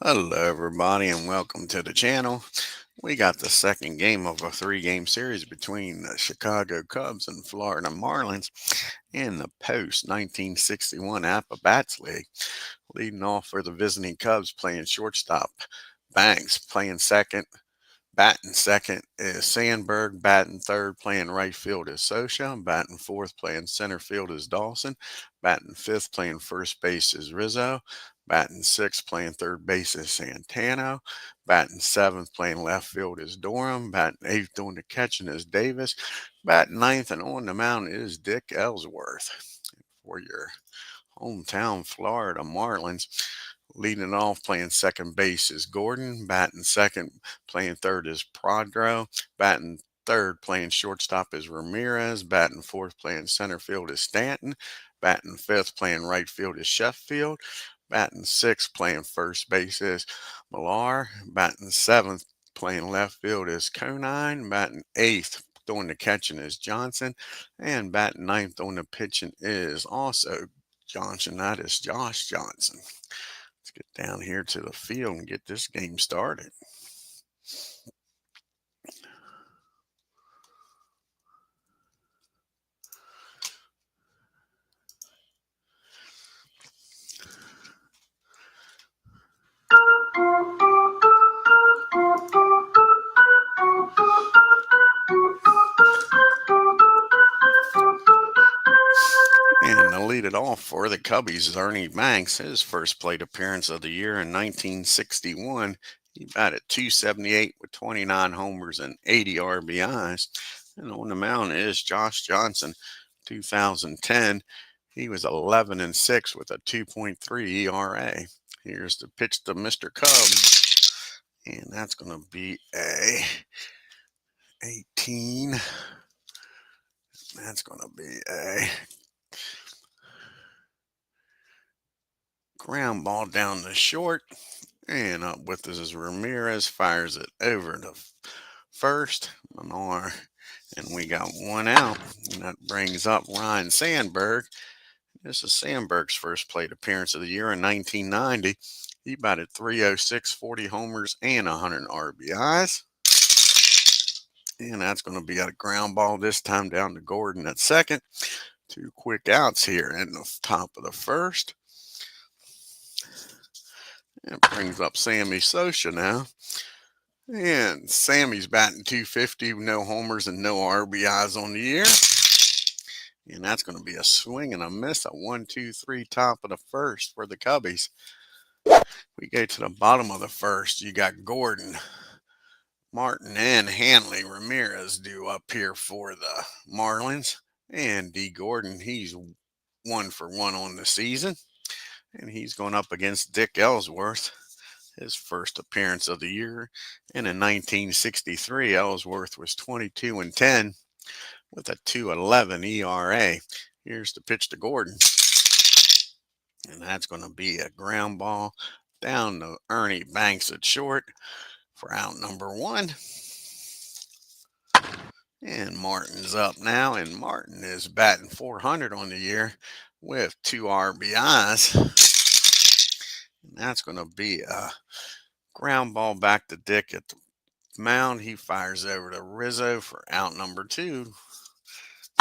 Hello, everybody, and welcome to the channel. We got the second game of a three-game series between the Chicago Cubs and Florida Marlins in the post-1961 Apba Bats League. Leading off for the visiting Cubs playing shortstop, Banks playing second. Batting second is Sandberg. Batting third, playing right field is Sosha. Batting fourth, playing center field is Dawson. Batting fifth, playing first base is Rizzo. Batting sixth, playing third base is Santano. Batting seventh, playing left field is Durham. Batting eighth, doing the catching is Davis. Batting ninth and on the mound is Dick Ellsworth. For your hometown Florida Marlins, leading it off, playing second base is Gordon. Batting second, playing third is Prodro. Batting third, playing shortstop is Ramirez. Batting fourth, playing center field is Stanton. Batting fifth, playing right field is Sheffield. Batting sixth, playing first base is Millar. Batting seventh, playing left field is Conine. Batting eighth, doing the catching is Johnson. And batting ninth on the pitching is also Johnson. That is Josh Johnson. Let's get down here to the field and get this game started. And to lead it off for the Cubbies is Ernie Banks, his first plate appearance of the year in 1961. He batted .278 with 29 homers and 80 RBIs. And on the mound is Josh Johnson, 2010. He was 11-6 with a 2.3 ERA. Here's the pitch to Mr. Cubs, and that's going to be a 18. That's going to be a ground ball down the short. And up with this is Ramirez, fires it over to first. Menard, and we got one out. And that brings up Ryan Sandberg. This is Sandberg's first plate appearance of the year in 1990. He batted .306, 40 homers, and 100 RBIs. And that's going to be a ground ball this time down to Gordon at second. Two quick outs here in the top of the first. That brings up Sammy Sosha now. And Sammy's batting .250, no homers and no RBIs on the year. And that's going to be a swing and a miss, a 1-2-3 top of the first for the Cubbies. We go to the bottom of the first. You got Gordon, Martin, and Hanley. Ramirez due up here for the Marlins. And D. Gordon, he's 1-for-1 on the season. And he's going up against Dick Ellsworth, his first appearance of the year. And in 1963, Ellsworth was 22-10 with a 2.11 ERA. Here's the pitch to Gordon. And that's going to be a ground ball down to Ernie Banks at short for out number one. And Martin's up now, and Martin is batting .400 on the year with 2 RBIs. And that's going to be a ground ball back to Dick at the mound. He fires over to Rizzo for out number two.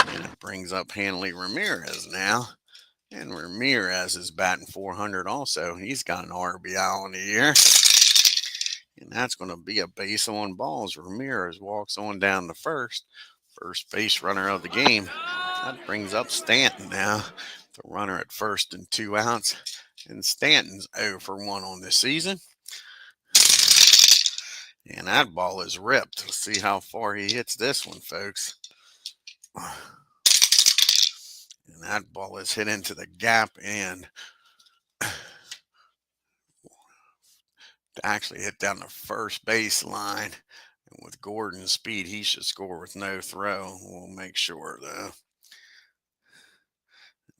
And it brings up Hanley Ramirez now. And Ramirez is batting .400 also. He's got an RBI on the year. And that's going to be a base on balls. Ramirez walks on down to first. First base runner of the game. That brings up Stanton now. The runner at first and 2 outs. And Stanton's 0-for-1 on this season. And that ball is ripped. Let's see how far he hits this one, folks. And that ball is hit into the gap and actually hit down the first base line. And with Gordon's speed, he should score with no throw. We'll make sure, though.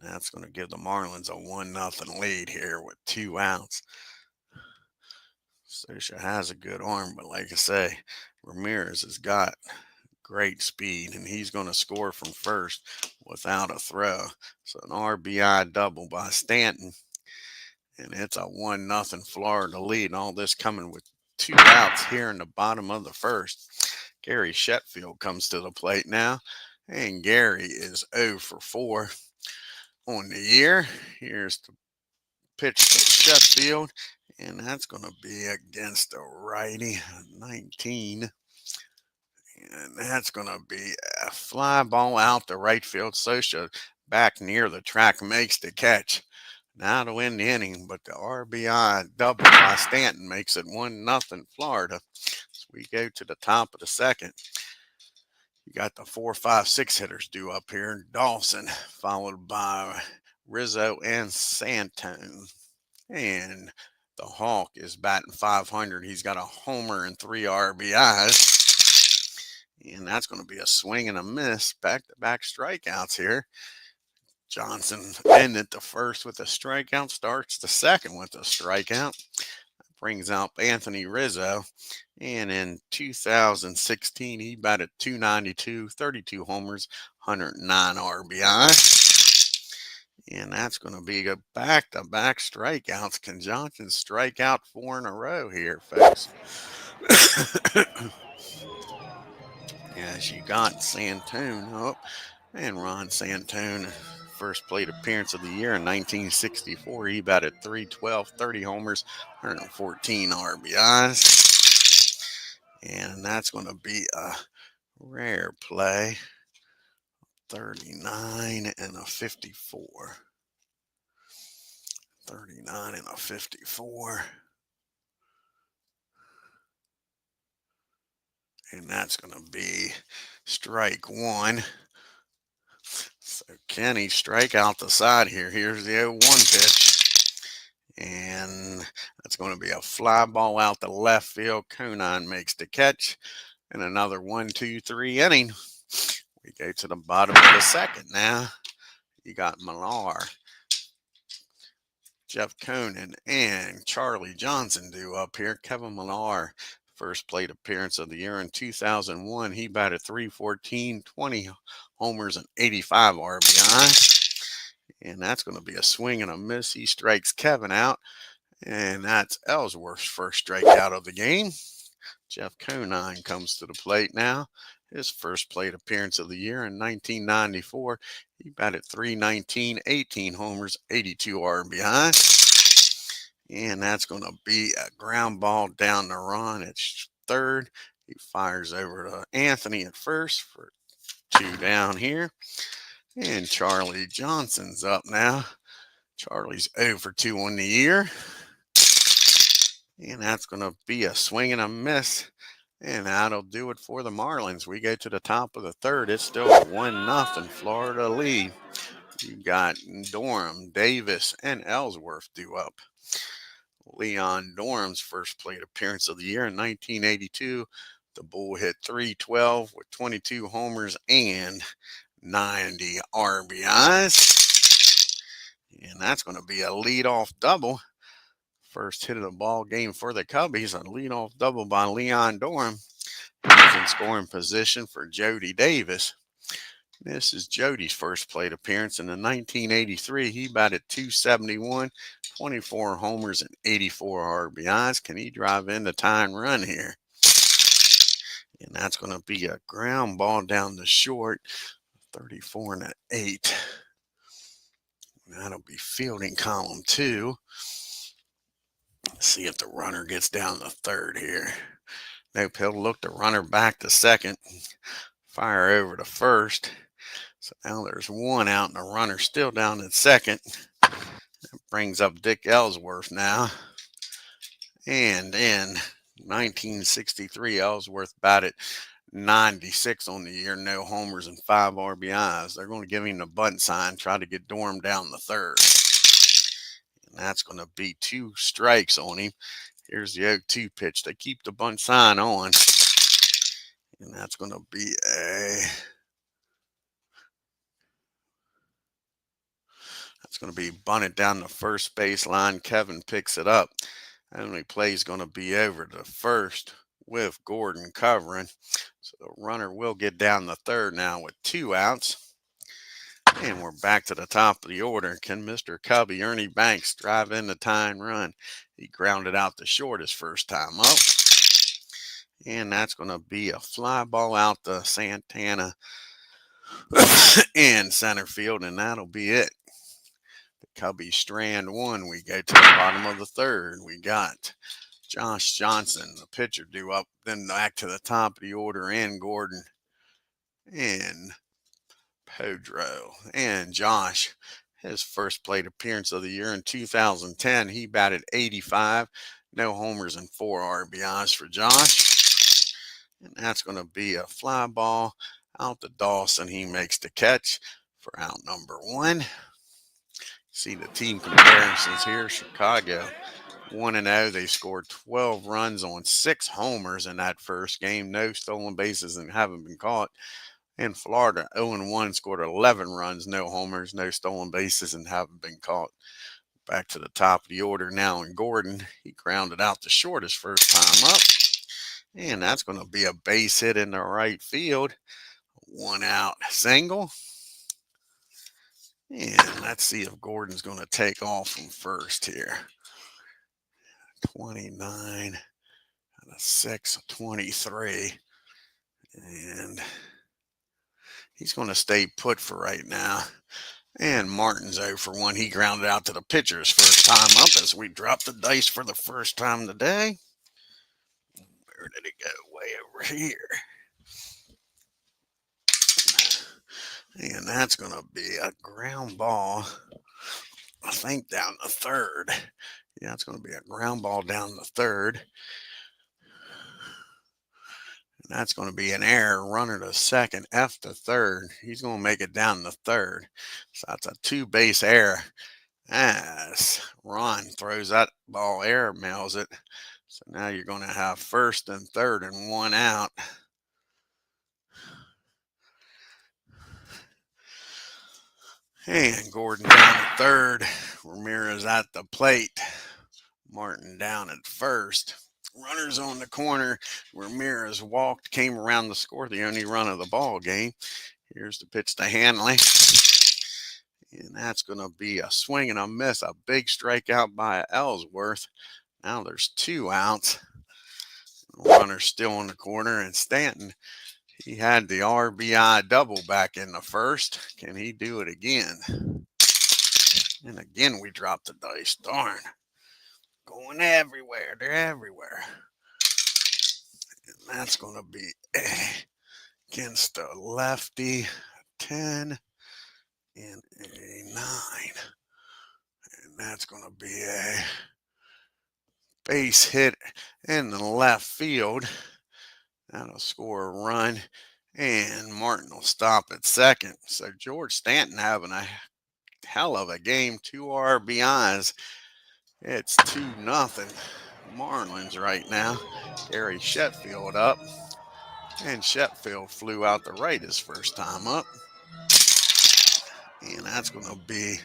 And that's going to give the Marlins a 1-0 lead here with 2 outs. Sosha has a good arm, but like I say, Ramirez has got great speed, and he's going to score from first without a throw. So an RBI double by Stanton. And it's a 1-0 Florida lead. And all this coming with 2 outs here in the bottom of the first. Gary Sheffield comes to the plate now. And Gary is 0 for 4 on the year. Here's the pitch to Sheffield. And that's going to be against the righty, 19. And that's going to be a fly ball out to right field. Socha back near the track makes the catch. Now to win the inning, but the RBI double by Stanton makes it 1-0 Florida. So we go to the top of the second. You got the 4, 5, 6 hitters due up here. Dawson, followed by Rizzo and Santone. And the Hawk is batting .500. He's got a homer and 3 RBIs. And that's going to be a swing and a miss. Back-to-back strikeouts here. Johnson ended the first with a strikeout, starts the second with a strikeout. Brings out Anthony Rizzo. And in 2016, he batted .292, 32 homers, 109 RBI. And that's going to be a back-to-back strikeouts. Can Johnson strike out 4 in a row here, folks? Yes, you got Santone up. And Ron Santone, first plate appearance of the year in 1964. He batted .312, 30 homers, 114 RBIs. And that's going to be a rare play. 39 and a 54. 39 and a 54. And that's going to be strike 1. So can he strike out the side here? Here's the 0-1 pitch. And that's going to be a fly ball out the left field. Conan makes the catch. And another 1, 2, 3 inning. We go to the bottom of the second now. You got Millar, Jeff Conan, and Charlie Johnson due up here. Kevin Millar, first plate appearance of the year in 2001. He batted .314, 20 homers, and 85 RBI. And that's going to be a swing and a miss. He strikes Kevin out. And that's Ellsworth's first strikeout of the game. Jeff Conine comes to the plate now. His first plate appearance of the year in 1994. He batted .319, 18 homers, 82 RBI. And that's going to be a ground ball down the run at third. He fires over to Anthony at first for 2 down here. And Charlie Johnson's up now. Charlie's 0 for 2 on the year. And that's going to be a swing and a miss. And that'll do it for the Marlins. We go to the top of the third. It's still a 1-0 Florida lead. You got Durham, Davis, and Ellsworth due up. Leon Durham's first plate appearance of the year in 1982. The Bull hit .312 with 22 homers and 90 RBIs. And that's going to be a leadoff double. First hit of the ball game for the Cubbies, a leadoff double by Leon Durham. He's in scoring position for Jody Davis. This is Jody's first plate appearance in the 1983. He batted .271, 24 homers, and 84 RBIs. Can he drive in the tying run here? And that's going to be a ground ball down the short, 34 and an 8. That'll be fielding column 2. See if the runner gets down the third here. Nope, he'll look the runner back to second. Fire over to first. So now there's 1 out and the runner still down at second. That brings up Dick Ellsworth now. And in 1963, Ellsworth batted .96 on the year, no homers and 5 RBIs. They're going to give him the bunt sign, try to get Durham down the third. And that's going to be 2 strikes on him. Here's the 0-2 pitch. They keep the bunt sign on. And that's going to be bunted down the first base line. Kevin picks it up. Only play is going to be over to first with Gordon covering. So the runner will get down the third now with 2 outs. And we're back to the top of the order. Can Mr. Cubby, Ernie Banks, drive in the tying run? He grounded out the short his first time up. And that's going to be a fly ball out to Santana in center field, and that'll be it. The Cubbies strand one. We go to the bottom of the third. We got Josh Johnson, the pitcher, due up, then back to the top of the order, and Gordon and Pedro. And Josh, his first plate appearance of the year in 2010, he batted 85, no homers and 4 RBIs for Josh. And that's going to be a fly ball out to Dawson. He makes the catch for out number 1. See the team comparisons here. Chicago 1-0. They scored 12 runs on 6 homers in that first game. No stolen bases and haven't been caught. And Florida 0-1, scored 11 runs, no homers, no stolen bases, and haven't been caught. Back to the top of the order now, and Gordon, he grounded out the short his first time up. And that's going to be a base hit in the right field. 1 out single. And let's see if Gordon's going to take off from first here. 29 out of 6, 23. And he's going to stay put for right now. And Martin's 0 for 1. He grounded out to the pitcher's first time up as we drop the dice for the first time today. Where did it go? Way over here. And that's going to be a ground ball, I think, down the third. Yeah, it's going to be a ground ball down the third. And that's going to be an error. Runner to second, F to third. He's going to make it down the third. So that's a 2-base error. As Ron throws that ball, air mails it. So now you're going to have first and third and 1 out. And Gordon down at third. Ramirez at the plate. Martin down at first. Runners on the corner. Ramirez walked, came around to score the only run of the ball game. Here's the pitch to Hanley. And that's going to be a swing and a miss. A big strikeout by ELLSWORTH. Now there's 2 outs. Runner still in the corner. And Stanton, he had the RBI double back in the first. Can he do it again? And again, we dropped the dice. Darn. Going everywhere. They're everywhere. And that's going to be against the lefty. 10 and a 9. And that's going to be a base hit in the left field. That'll score a run, and Martin will stop at second. So George Stanton having a hell of a game. 2 RBIs. It's 2-0 Marlins right now. Gary Sheffield up, and Sheffield flew out the right his first time up. And that's going to be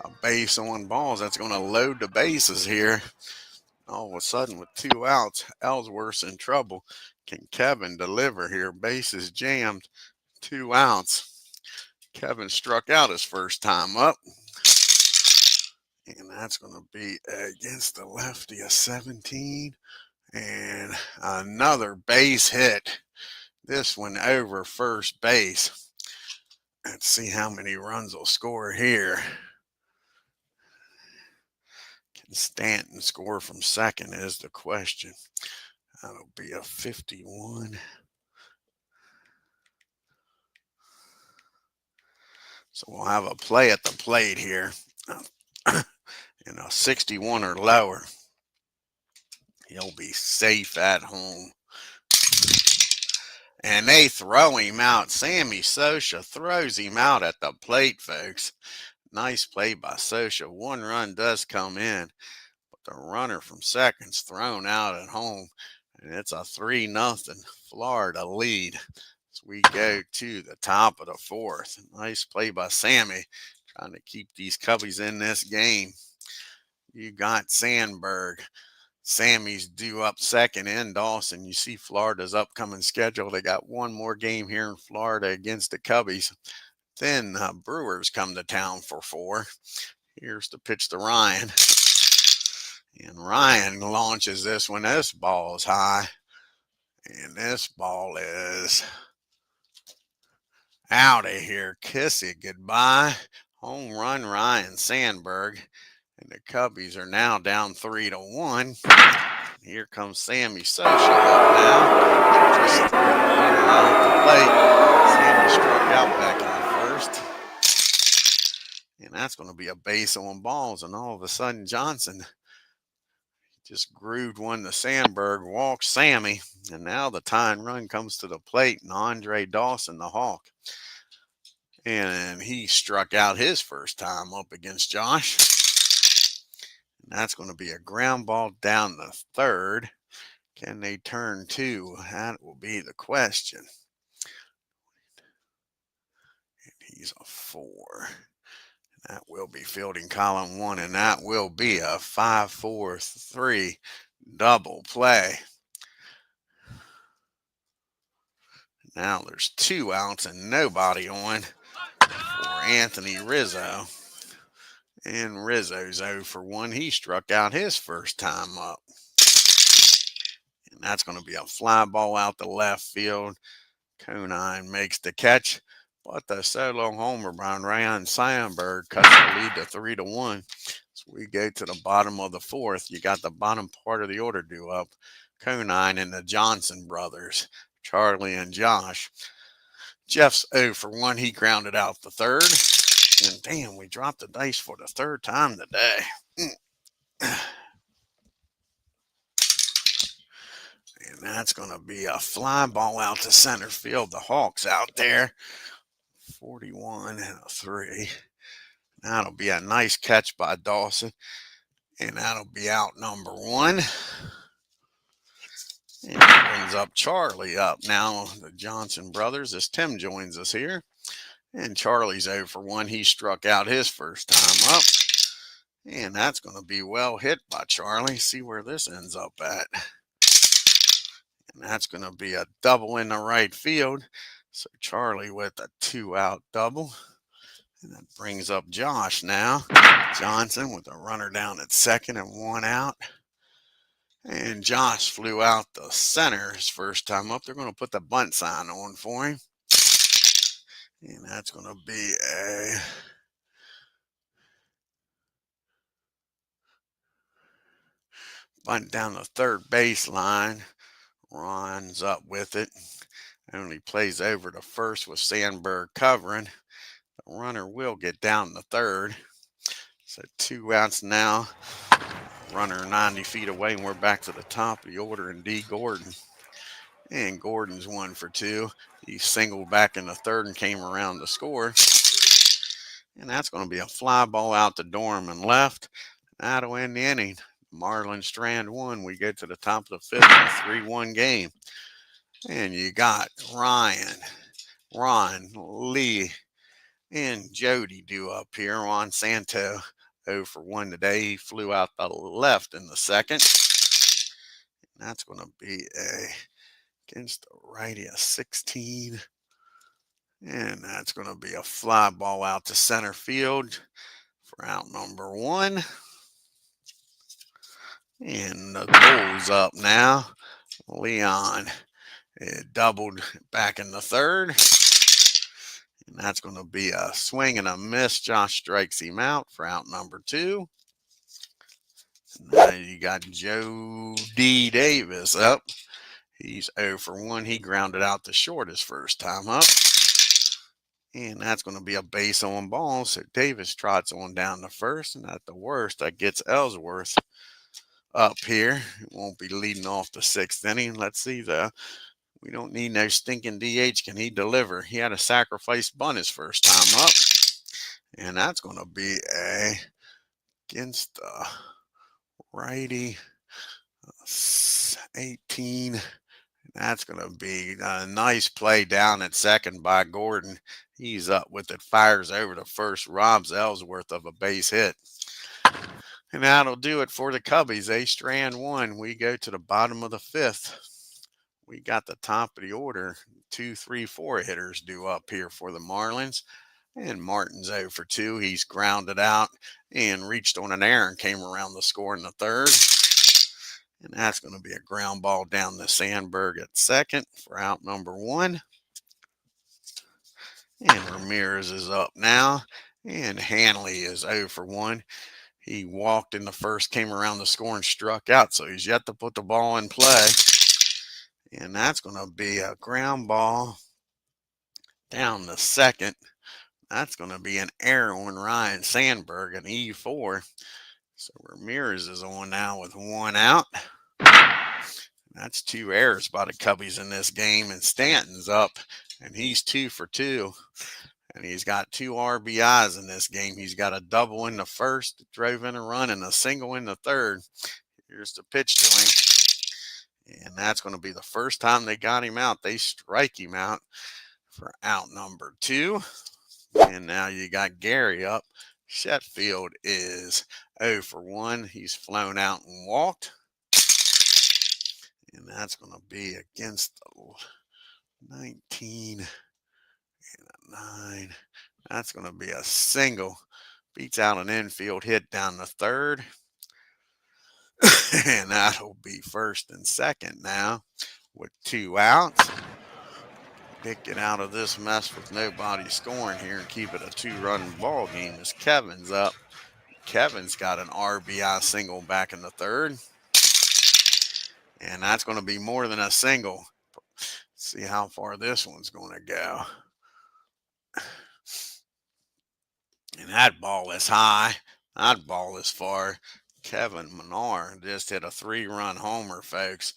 a base on balls. That's going to load the bases here. All of a sudden, with 2 outs, ELLSWORTH's in trouble. Can Kevin deliver here? Bases jammed, 2 outs. Kevin struck out his first time up. And that's going to be against the lefty, a 17. And another base hit. This one over first base. Let's see how many runs will score here. Can Stanton score from second is the question. That'll be a 51. So we'll have a play at the plate here. And a 61 or lower. He'll be safe at home. And they throw him out. Sammy Sosa throws him out at the plate, folks. Nice play by Sosa. 1 run does come in, but the runner from second's thrown out at home. And it's a 3-0 Florida lead. So we go to the top of the 4th. Nice play by Sammy, trying to keep these Cubbies in this game. You got Sandberg. Sammy's due up second, and Dawson. You see Florida's upcoming schedule. They got 1 more game here in Florida against the Cubbies. Then Brewers come to town for 4. Here's the pitch to Ryan. And Ryan launches this one. This ball is high. And this ball is out of here. Kiss it goodbye. Home run Ryan Sandberg. And the Cubbies are now down 3-1. Here comes Sammy Socha up now. Just threw the runner out at the plate. Sammy struck out back in the first. And that's going to be a base on balls. And all of a sudden, Johnson just grooved one to Sandberg, walks Sammy. And now the tying run comes to the plate. And Andre Dawson, the Hawk. And he struck out his first time up against Josh. And that's going to be a ground ball down the third. Can they turn 2? That will be the question. And he's a 4. That will be fielding column 1, and that will be a 5-4-3 double play. Now there's 2 outs and nobody on for Anthony Rizzo. And Rizzo's 0 for 1. He struck out his first time up. And that's going to be a fly ball out to left field. Conine makes the catch, but the solo homer by Ryan Sandberg cuts the lead to 3-1. So we go to the bottom of the 4th. You got the bottom part of the order due up. Conine and the Johnson brothers, Charlie and Josh. Jeff's 0 for 1. He grounded out the third. And damn, we dropped the dice for the 3rd time today. And that's going to be a fly ball out to center field. The Hawks out there. 41-3. That'll be a nice catch by Dawson. And that'll be out number 1. And it brings up Charlie up. Now the Johnson brothers as Tim joins us here. And Charlie's 0 for 1. He struck out his first time up. And that's going to be well hit by Charlie. See where this ends up at. And that's going to be a double in the right field. So Charlie with a 2-out double. And that brings up Josh now. Johnson with a runner down at second and 1 out. And Josh flew out the center his first time up. They're going to put the bunt sign on for him. And that's going to be a bunt down the third baseline. Runs up with it. Only plays over to first with Sandberg covering. The runner will get down the third. So 2 outs now. Runner 90 feet away, and we're back to the top of the order in D. Gordon. And Gordon's 1 for 2. He singled back in the third and came around to score. And that's going to be a fly ball out to Dorman left. That'll end the inning. Marlins strand 1. We get to the top of the 5th in a 3-1 game. And you got Ryan, Ron, Lee, and Jody due up here. Juan Santo 0 for 1 today. He flew out the left in the second. And that's going to be against the righty a 16. And that's going to be a fly ball out to center field for out number 1. And the Bulls up now. Leon doubled back in the third. And that's going to be a swing and a miss. Josh strikes him out for out number 2. Now you got Joe D. Davis up. He's 0 for 1. He grounded out the short his first time up. And that's going to be a base on ball. So Davis trots on down to first. And at the worst, that gets ELLSWORTH up here. It won't be leading off the 6th inning. Let's see, though. We don't need no stinking DH. Can he deliver? He had a sacrifice bunt his first time up. And that's going to be against the righty 18. That's going to be a nice play down at second by Gordon. He's up with it, fires over to first, robs ELLSWORTH of a base hit. And that'll do it for the Cubbies. They strand 1. We go to the bottom of the 5th. We got the top of the order. 2, 3, 4 hitters due up here for the Marlins. And Martin's 0 for 2. He's grounded out and reached on an error and came around the score in the third. And that's going to be a ground ball down to Sandberg at second for out number 1. And Ramirez is up now. And Hanley is 0 for 1. He walked in the first, came around the score and struck out. So he's yet to put the ball in play. And that's going to be a ground ball down the second. That's going to be an error on Ryan Sandberg, an E4. So Ramirez is on now with 1 out. That's 2 errors by the Cubbies in this game. And Stanton's up, and he's 2 for 2. And he's got 2 RBIs in this game. He's got a double in the first, drove in a run, and a single in the third. Here's the pitch to him. And that's going to be the first time they got him out. They strike him out for out number 2. And now you got Gary up. Sheffield is 0 for 1. He's flown out and walked. And that's going to be against the 19 and a 9. That's going to be a single. Beats out an infield hit down the third. And that'll be first and second now with 2 outs. Get out of this mess with nobody scoring here and keep it a 2-run ball game as Kevin's up. Kevin's got an RBI single back in the third. And that's going to be more than a single. See how far this one's going to go. And that ball is high. That ball is far. Kevin Menard just hit a 3-run homer, folks,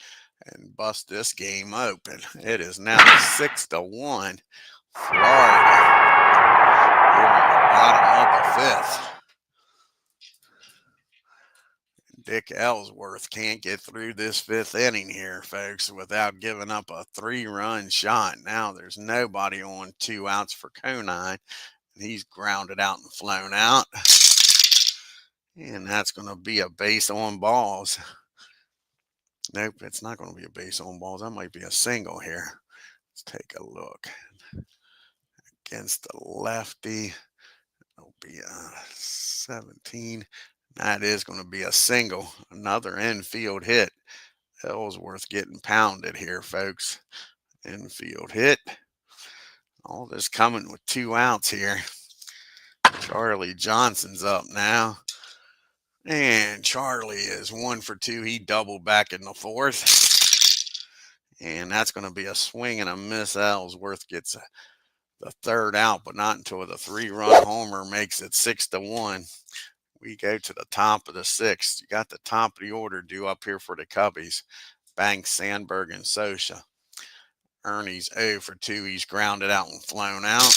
and bust this game open. It is now 6-1. Florida here in the bottom of the 5th. Dick Ellsworth can't get through this 5th inning here, folks, without giving up a 3-run shot. Now there's nobody on, 2 outs for Conine. He's grounded out and flown out. And that's going to be a base on balls. Nope, it's not going to be a base on balls. That might be a single here. Let's take a look. Against the lefty, it'll be a 17. That is going to be a single. Another infield hit. Ellsworth getting pounded here, folks. Infield hit. All this coming with 2 outs here. Charlie Johnson's up now. And Charlie is 1 for 2. He doubled back in the 4th. And that's going to be a swing and a miss. Ellsworth gets the 3rd out, but not until the 3-run homer makes it 6-1. We go to the top of the 6th. You got the top of the order due up here for the Cubbies. Banks, Sandberg, and Sosha. Ernie's 0 for 2. He's grounded out and flown out.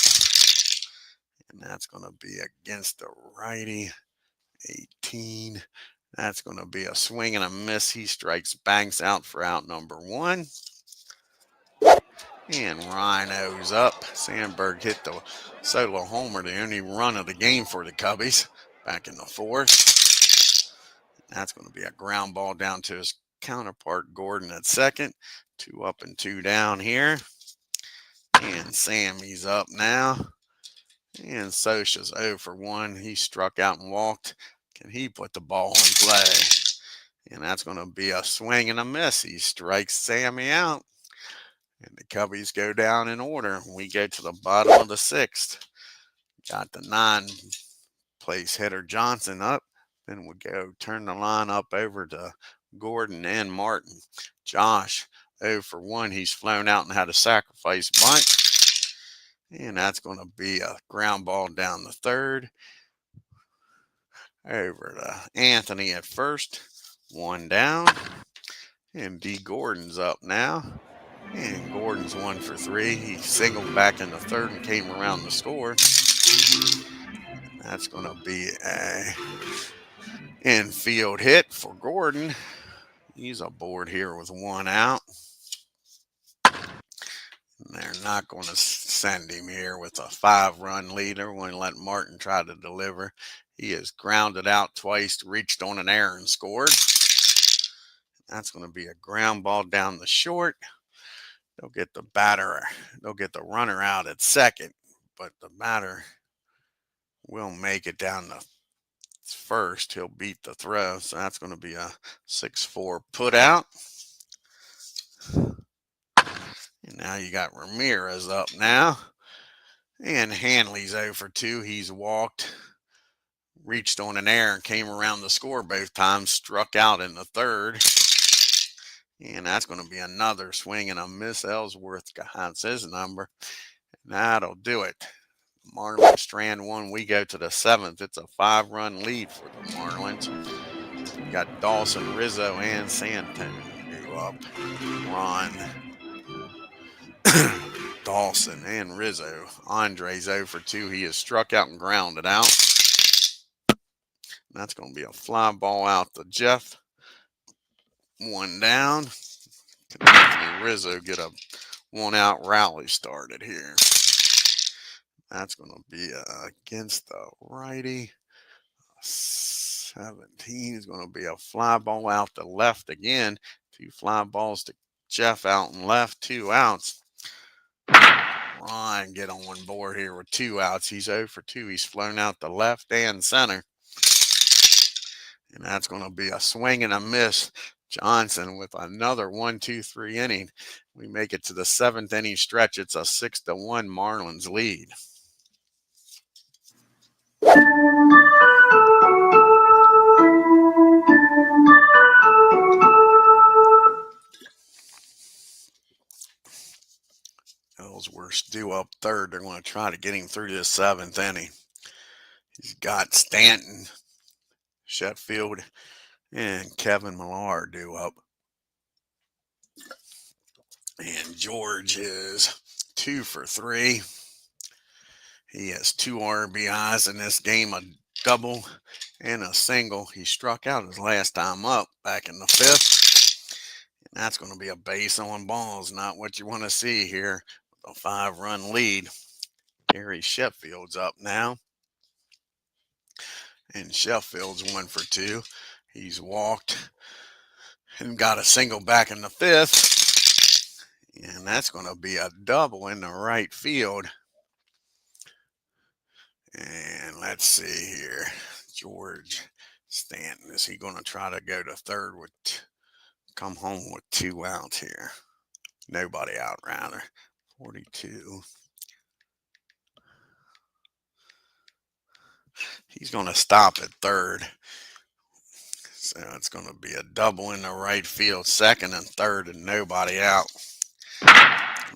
And that's going to be against the righty. 18. That's going to be a swing and a miss. He strikes Banks out for out number 1. And Rhino's up. Sandberg hit the solo homer, the only run of the game for the Cubbies, back in the 4th. That's going to be a ground ball down to his counterpart, Gordon, at second. 2 up and 2 down here. And Sammy's up now. And Sosha's 0 for 1. He struck out and walked. Can he put the ball in play? And that's going to be a swing and a miss. He strikes Sammy out. And the Cubbies go down in order. We go to the bottom of the 6th. Got the 9-place hitter Johnson up. Then we go turn the line up over to Gordon and Martin. Josh, 0 for 1. He's flown out and had a sacrifice bunt. And that's going to be a ground ball down the 3rd. Over to Anthony at first. 1 down. And B. Gordon's up now. And Gordon's 1 for 3. He singled back in the 3rd and came around the score. That's going to be a infield hit for Gordon. He's aboard here with 1 out. They're not going to send him here with a 5-run lead. They're going to let Martin try to deliver. He is grounded out twice, reached on an error and scored. That's going to be a ground ball down the short. They'll get the runner out at second, but the batter will make it down to first. He'll beat the throw, so that's going to be a 6-4 put out. And now you got Ramirez up now. And Hanley's 0 for 2. He's walked, reached on an error, and came around the score both times. Struck out in the third. And that's going to be another swing and a miss. Ellsworth has his number. And that'll do it. Marlins strand one. We go to the 7th. It's a 5-run lead for the Marlins. You got Dawson, Rizzo, and Santone due up. Ron, Dawson, and Rizzo. Andre's 0 for 2. He is struck out and grounded out. That's going to be a fly ball out to Jeff. 1 down. Can Anthony Rizzo get a 1-out rally started here? That's going to be against the righty. 17 is going to be a fly ball out to left again. 2 fly balls to Jeff out and left. 2 outs. Ryan get on board here with 2 outs. He's 0 for 2. He's flown out to left and center. And that's going to be a swing and a miss. Johnson with another 1-2-3 inning. We make it to the 7th inning stretch. It's a 6-1 Marlins lead. Ellsworth's due up third. They're going to try to get him through the 7th inning. He's got Stanton, Sheffield, and Kevin Millar due up. And George is 2 for 3. He has 2 RBIs in this game, a double and a single. He struck out his last time up back in the 5th. And that's going to be a base on balls, not what you want to see here with a 5-run lead. Gary Sheffield's up now. And Sheffield's 1 for 2. He's walked and got a single back in the 5th. And that's going to be a double in the right field. And let's see here. George Stanton, is he going to try to go to third with, come home with 2 outs here? Nobody out, rather. 42. He's going to stop at third. So it's going to be a double in the right field, second and third, and nobody out.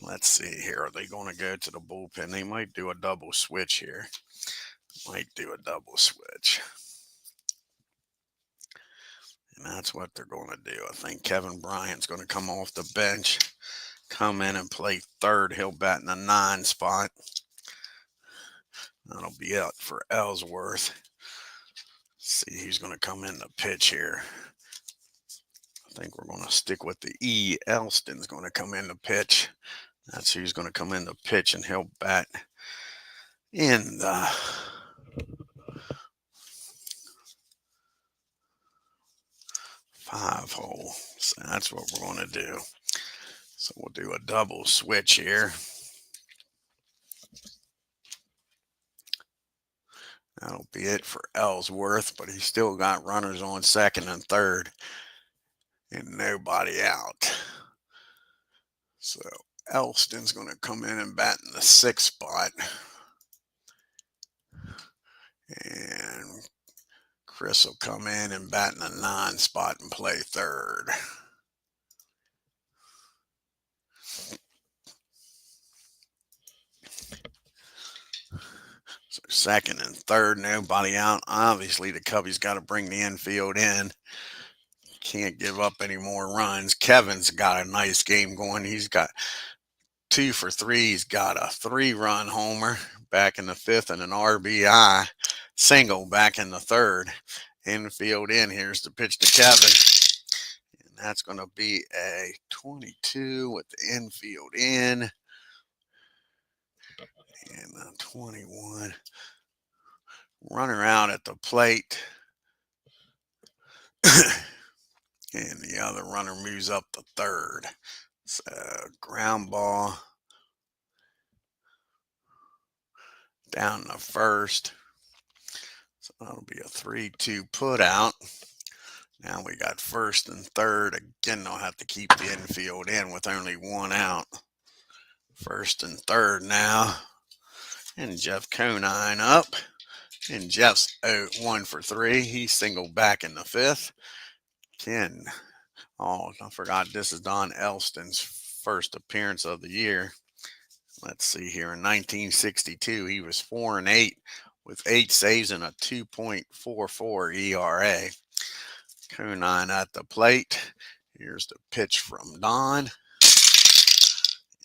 Let's see here. Are they going to go to the bullpen? They might do a double switch here. Might do a double switch. And that's what they're going to do. I think Kevin Bryant's going to come off the bench, come in and play third. He'll bat in the 9 spot. That'll be it for Ellsworth. See who's going to come in the pitch here. I think we're going to stick with the E. Elston's going to come in the pitch. That's who's going to come in the pitch, and he'll bat in the 5 hole. So that's what we're going to do. So we'll do a double switch here. That'll be it for Ellsworth, but he's still got runners on second and third and nobody out. So Elston's going to come in and bat in the 6th spot. And Chris will come in and bat in the 9 spot and play third. So second and third, nobody out. Obviously, the Cubbies got to bring the infield in. Can't give up any more runs. Kevin's got a nice game going. He's got 2 for 3. He's got a 3-run homer back in the 5th and an RBI single back in the 3rd. Infield in. Here's the pitch to Kevin. And that's going to be a 22 with the infield in. And a 21. Runner out at the plate. And the other runner moves up to third. So ground ball down to first. That'll be a 3-2 put out. Now we got first and third. Again, they'll have to keep the infield in with only one out. First and third now. And Jeff Conine up. And Jeff's out 1 for 3. He singled back in the fifth. Ken. Oh, I forgot this is Don Elston's first appearance of the year. Let's see here. In 1962, he was 4-8 with 8 saves and a 2.44 ERA. Conine at the plate. Here's the pitch from Don.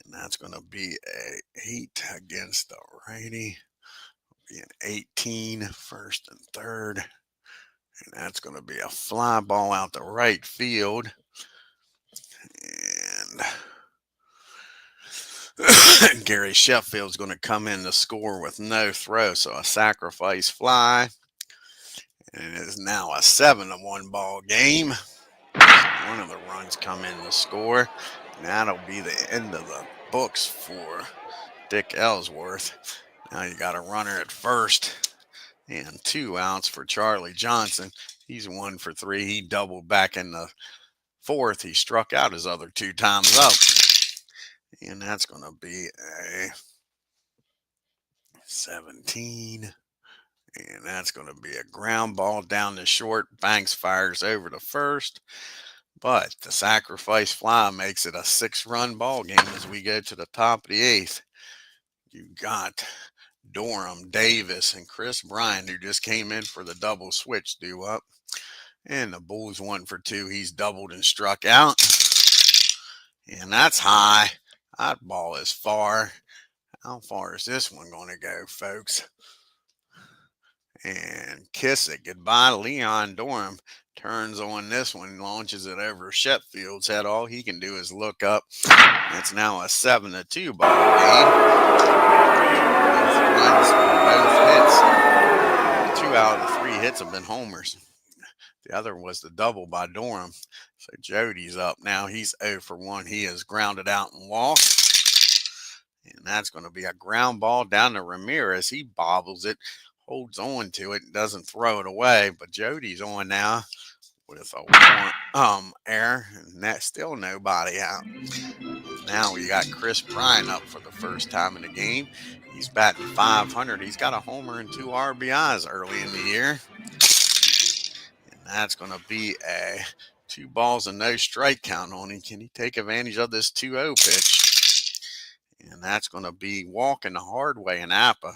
And that's going to be a 8 against the righty. Be an 18, first and third. And that's going to be a fly ball out to right field. And Gary Sheffield's going to come in to score with no throw. So a sacrifice fly. And it is now a 7-1 ball game. One of the runs come in to score. And that'll be the end of the books for Dick Ellsworth. Now you got a runner at first and 2 outs for Charlie Johnson. He's 1 for 3. He doubled back in the fourth. He struck out his other 2 times up. And that's going to be a 17. And that's going to be a ground ball down the short. Banks fires over to first. But the sacrifice fly makes it a 6-run ball game as we go to the top of the 8th. You got Durham, Davis, and Chris Bryant, who just came in for the double switch, due up. And the Bulls 1 for 2. He's doubled and struck out. And that's high. That ball is far. How far is this one going to go, folks? And kiss it goodbye. Leon Durham turns on this one, launches it over Sheffield's head. All he can do is look up. It's now a 7-2 ball game. Both runs, both hits. 2 out of the 3 hits have been homers. The other was the double by Durham. So Jody's up now. He's 0 for 1. He is grounded out and walked. And that's going to be a ground ball down to Ramirez. He bobbles it, holds on to it, and doesn't throw it away. But Jody's on now with a error, and that's still nobody out. Now we got Chris Bryant up for the first time in the game. He's batting .500. He's got a homer and 2 RBIs early in the year. And that's going to be a 2 balls and no strike count on him. Can he take advantage of this 2-0 pitch? And that's going to be walking the hard way. And Apba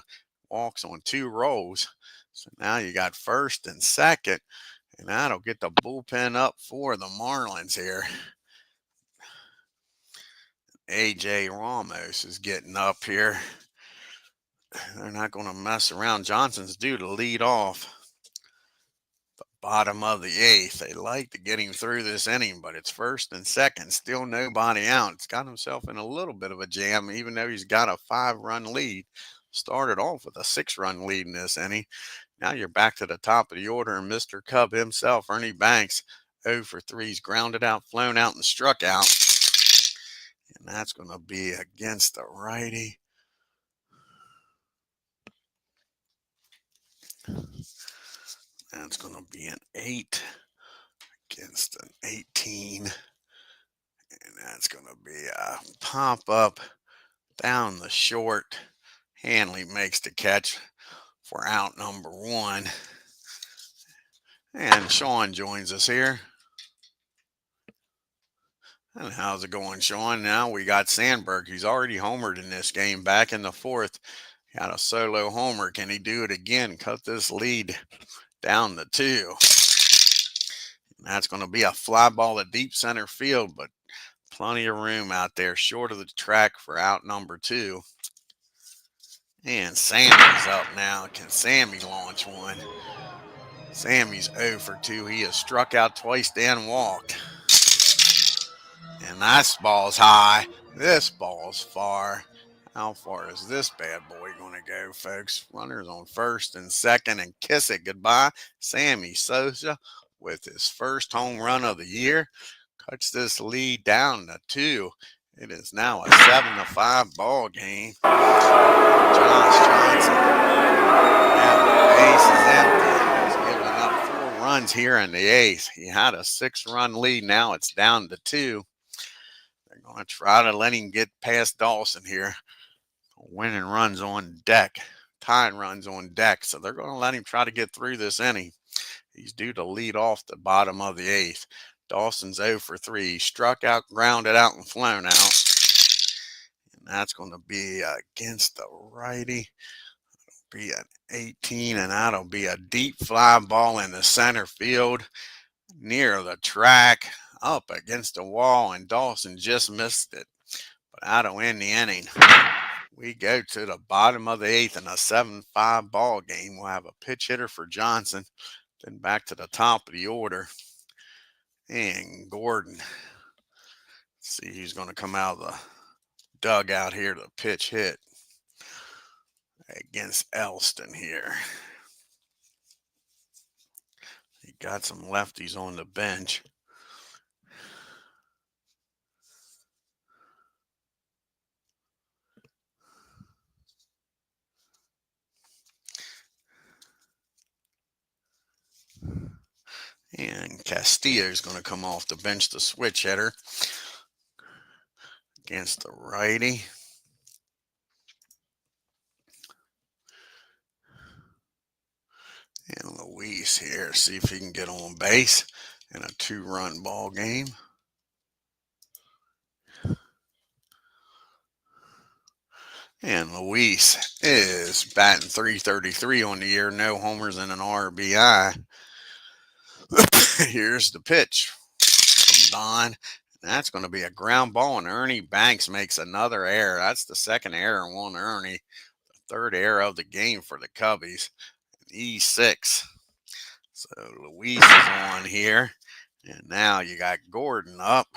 walks on 2 rolls. So now you got first and second. And that'll get the bullpen up for the Marlins here. A.J. Ramos is getting up here. They're not going to mess around. Johnson's due to lead off. The bottom of the 8th. They like to get him through this inning, but it's first and second. Still nobody out. It's got himself in a little bit of a jam, even though he's got a 5-run lead. Started off with a 6-run lead in this inning. Now you're back to the top of the order, and Mr. Cub himself, Ernie Banks, 0 for 3. He's grounded out, flown out, and struck out. And that's going to be against the righty. That's going to be an 8 against an 18. And that's going to be a pop-up down the short. Hanley makes the catch for out number 1. And Sean joins us here. And how's it going, Sean? Now we got Sandberg. He's already homered in this game. Back in the 4th, he had a solo homer. Can he do it again? Cut this lead down to 2. And that's going to be a fly ball to deep center field, but plenty of room out there short of the track for out number 2. And Sammy's up now. Can Sammy launch one? Sammy's 0 for 2. He has struck out twice and walked. And that ball's high. This ball's far. How far is this bad boy going to go, folks? Runners on first and second, and kiss it goodbye. Sammy Sosa with his first home run of the year cuts this lead down to 2. It is now a 7-5 ball game. Josh Johnson. Now the base is empty. runs here in the eighth. He had a 6-run lead. Now it's down to 2. They're going to try to let him get past Dawson here. Winning runs on deck. Tying runs on deck. So they're going to let him try to get through this inning. He's due to lead off the bottom of the eighth. Dawson's 0 for 3. He struck out, grounded out, and flown out. And that's going to be against the righty. It'll be an 18, and that'll be a deep fly ball in the center field near the track, up against the wall, and Dawson just missed it. But that'll end the inning. We go to the bottom of the eighth in a 7-5 ball game. We'll have a pitch hitter for Johnson. Then back to the top of the order. And Gordon. Let's see who's going to come out of the dugout here to pitch hit against Elston here. He got some lefties on the bench. And Castillo's going to come off the bench, the switch hitter, against the righty. And Luis here, see if he can get on base in a 2-run ball game. And Luis is batting .333 on the year, no homers and an RBI. Here's the pitch from Don. That's going to be a ground ball, and Ernie Banks makes another error. That's the second error on Ernie. The third error of the game for the Cubbies. E6. So Luis is on here. And now you got Gordon up.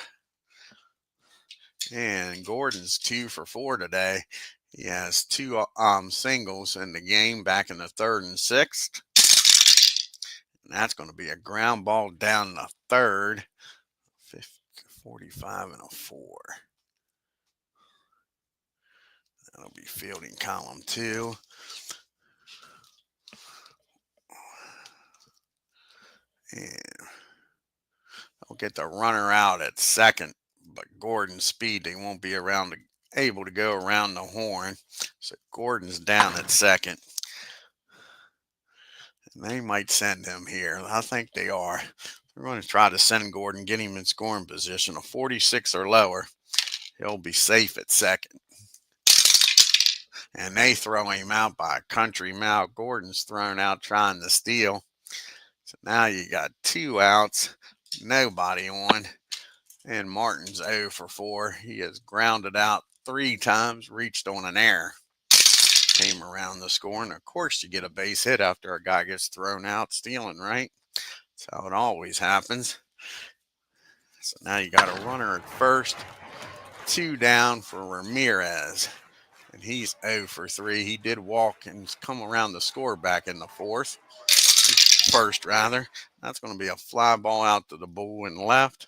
And Gordon's 2 for 4 today. He has 2 singles in the game back in the 3rd and 6th. And that's going to be a ground ball down the 3rd. 45 and a 4. That'll be fielding column 2. And I'll get the runner out at second, but Gordon's speed, they won't be able to go around the horn. So Gordon's down at second. And they might send him here. I think they are. They're going to try to send Gordon, get him in scoring position. A 46 or lower, he'll be safe at second. And they throw him out by a country mile. Gordon's thrown out trying to steal. So now you got 2 outs, nobody on. And Martin's 0 for 4. He has grounded out 3 times, reached on an error. Came around the score. And of course, you get a base hit after a guy gets thrown out stealing, right? That's how it always happens. So now you got a runner at first. 2 down for Ramirez. And he's 0 for 3. He did walk and come around the score back in the first rather. That's going to be a fly ball out to the bull and left.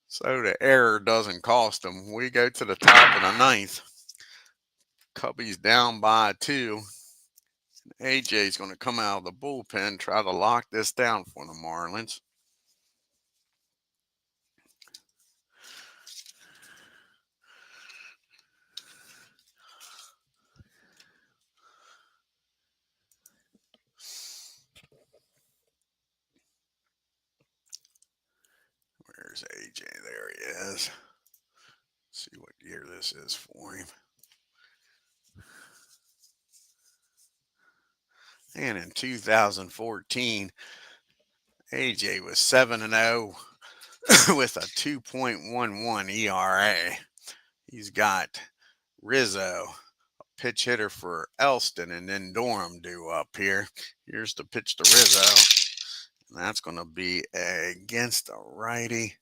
So the error doesn't cost him. We go to the top of the 9th. Cubbies down by 2. AJ's going to come out of the bullpen, try to lock this down for the Marlins. Where's AJ? There he is. Let's see what year this is for him. And in 2014, AJ was 7-0 with a 2.11 ERA. He's got Rizzo, a pitch hitter for Elston, and then Durham due up here. Here's the pitch to Rizzo. And that's going to be against a righty.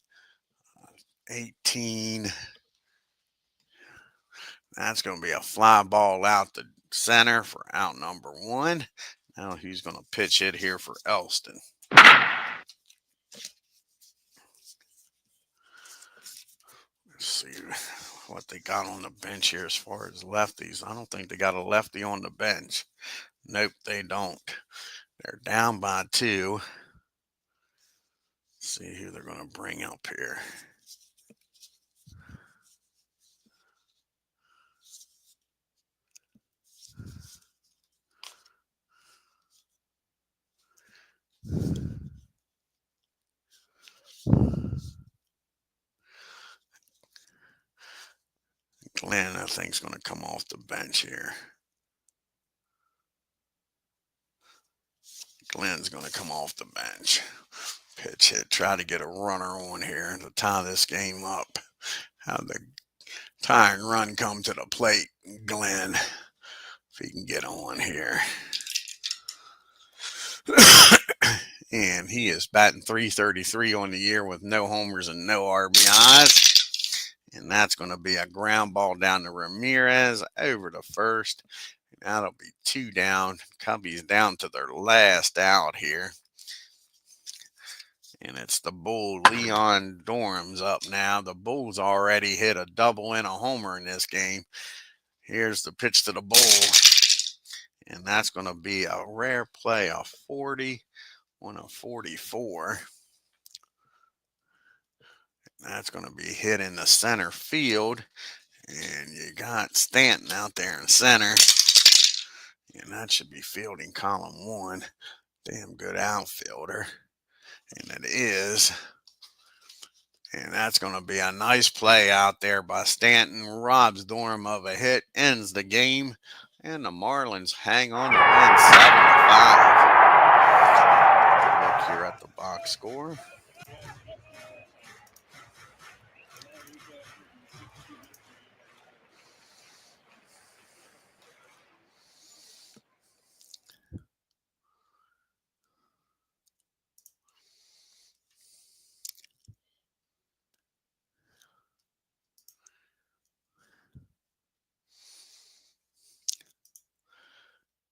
18. That's going to be a fly ball out the center for out number 1. Now he's going to pitch it here for Elston. Let's see what they got on the bench here as far as lefties. I don't think they got a lefty on the bench. Nope, they don't. They're down by 2. See who they're going to bring up here. Glenn, I think, is going to come off the bench here. Glenn's going to come off the bench. Pitch hit. Try to get a runner on here to tie this game up. Have the tying run come to the plate. Glenn, if he can get on here. And he is batting .333 on the year with no homers and no RBIs. And that's going to be a ground ball down to Ramirez over to first. That'll be 2 down. Cubbies down to their last out here. And it's the Bull, Leon Dorm's up now. The Bulls already hit a double and a homer in this game. Here's the pitch to the Bull. And that's going to be a rare play, a 40 on a 44. That's going to be hit in the center field. And you got Stanton out there in center. And that should be fielding column 1. Damn good outfielder. And it is. And that's going to be a nice play out there by Stanton. Robs Dorm of a hit. Ends the game. And the Marlins hang on to win 7-5. Look here at the box score.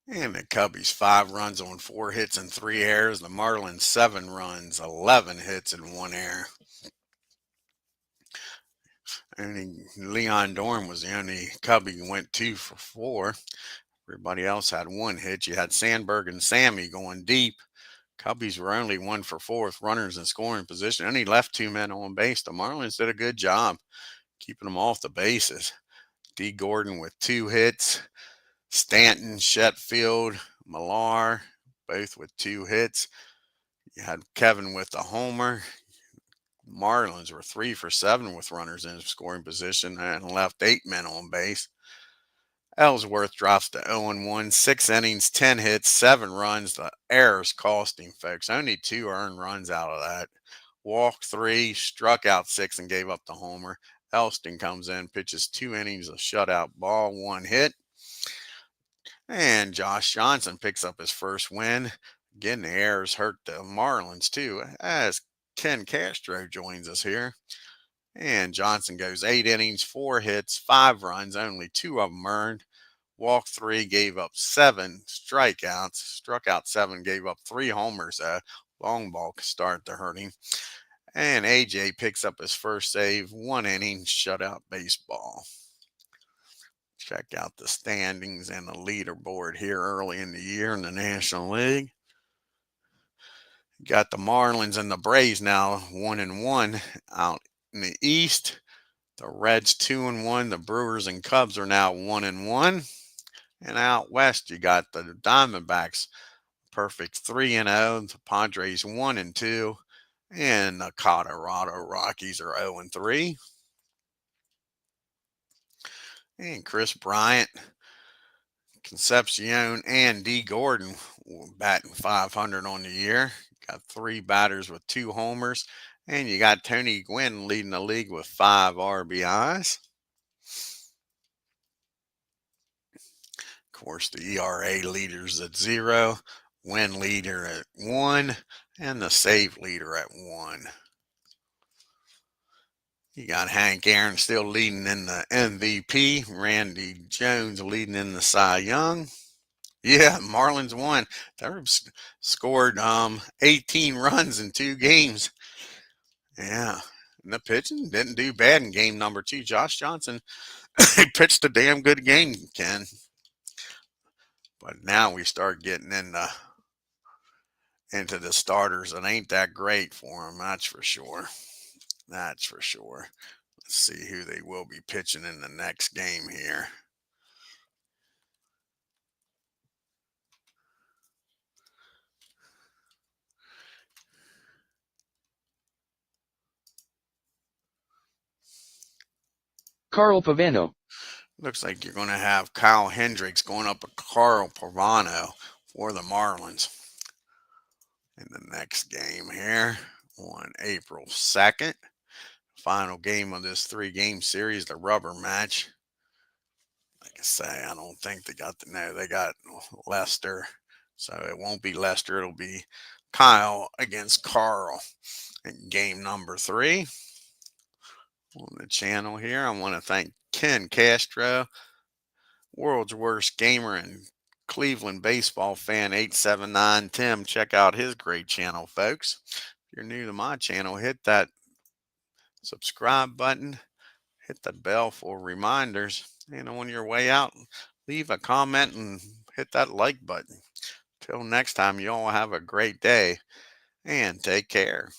And the Cubbies 5 runs on 4 hits and 3 errors. The Marlins 7 runs, 11 hits and 1 error. And Leon Dorm was the only Cubby who went 2 for 4. Everybody else had 1 hit. You had Sandberg and Sammy going deep. Cubbies were only 1 for 4 with runners in scoring position. Only left 2 men on base. The Marlins did a good job keeping them off the bases. D. Gordon with 2 hits. Stanton, Sheffield, Millar, both with 2 hits. You had Kevin with the homer. Marlins were 3 for 7 with runners in scoring position and left 8 men on base. Ellsworth drops to 0-1, 6 innings, 10 hits, 7 runs. The errors cost him, folks. Only 2 earned runs out of that. Walked 3, struck out 6, and gave up the homer. Elston comes in, pitches 2 innings, a shutout ball, 1 hit. And Josh Johnson picks up his first win. Again, the errors hurt the Marlins, too, as Ken Castro joins us here. And Johnson goes 8 innings, 4 hits, 5 runs, only 2 of them earned. Walked 3, gave up 7 strikeouts, struck out 7, gave up 3 homers. Long ball start to hurt him. And AJ picks up his first save, 1 inning, shutout baseball. Check out the standings and the leaderboard here early in the year in the National League. Got the Marlins and the Braves now 1-1 out in the East. The Reds 2-1. The Brewers and Cubs are now 1-1. And out West, you got the Diamondbacks perfect 3-0. The Padres 1-2. And the Colorado Rockies are 0-3. And Chris Bryant, Concepcion, and D. Gordon batting .500 on the year. Got 3 batters with 2 homers. And you got Tony Gwynn leading the league with 5 RBIs. Of course, the ERA leaders at 0, win leader at 1, and the save leader at 1. You got Hank Aaron still leading in the MVP. Randy Jones leading in the Cy Young. Yeah, Marlins won. They scored 18 runs in 2 games. Yeah, and the pitching didn't do bad in game number 2. Josh Johnson, he pitched a damn good game, Ken. But now we start getting into into the starters, it ain't that great for them. That's for sure. That's for sure. Let's see who they will be pitching in the next game here. Carl Pavano. Looks like you're going to have Kyle Hendricks going up with Carl Pavano for the Marlins in the next game here on April 2nd. Final game of this 3-game series, the rubber match. Like I say, I don't think they got they got Lester. So it won't be Lester, it'll be Kyle against Carl in game number 3 on the channel here. I want to thank Ken Castro, world's worst gamer and Cleveland baseball fan 879 Tim. Check out his great channel, folks. If you're new to my channel, hit that subscribe button, hit the bell for reminders, and on your way out, leave a comment and hit that like button. Till next time, you all have a great day and take care.